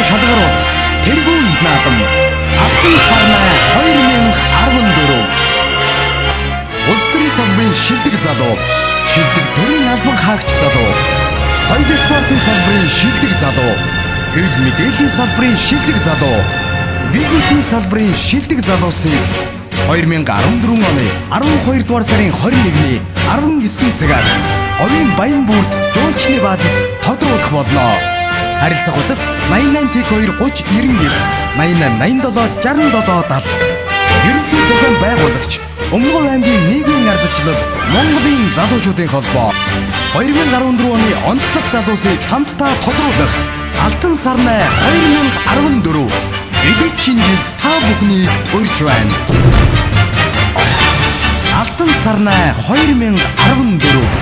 шалгаруулах тэргүүн наадам Алтан сарнаа 2014 Улс төрийн салбарын шилдэг залуу, шилдэг төрийн албан хаагч залуу, соёлын спортын салбарын шилдэг залуу, хэвлэл мэдээллийн салбарын шилдэг залуу, бизнесийн салбарын шилдэг залуусыг 2014 оны 12 дугаар сарын 21-ний 19 цагаас Говийн Баян бүрд жуулчны баазад тодруулах болно. Харилцах утас 88 30 99 88 87 67 70. Ерөнхий зохион байгуулагч Өмгөв аймгийн нийгмийн ардчлал Монголын залуучуудын холбоо 2014 оны онцлог залуусыг хамтдаа тодруулах Алтан сарнаа 2014 эдийн жилд та бүхнийг урьж байна. Алтан сарнаа 2014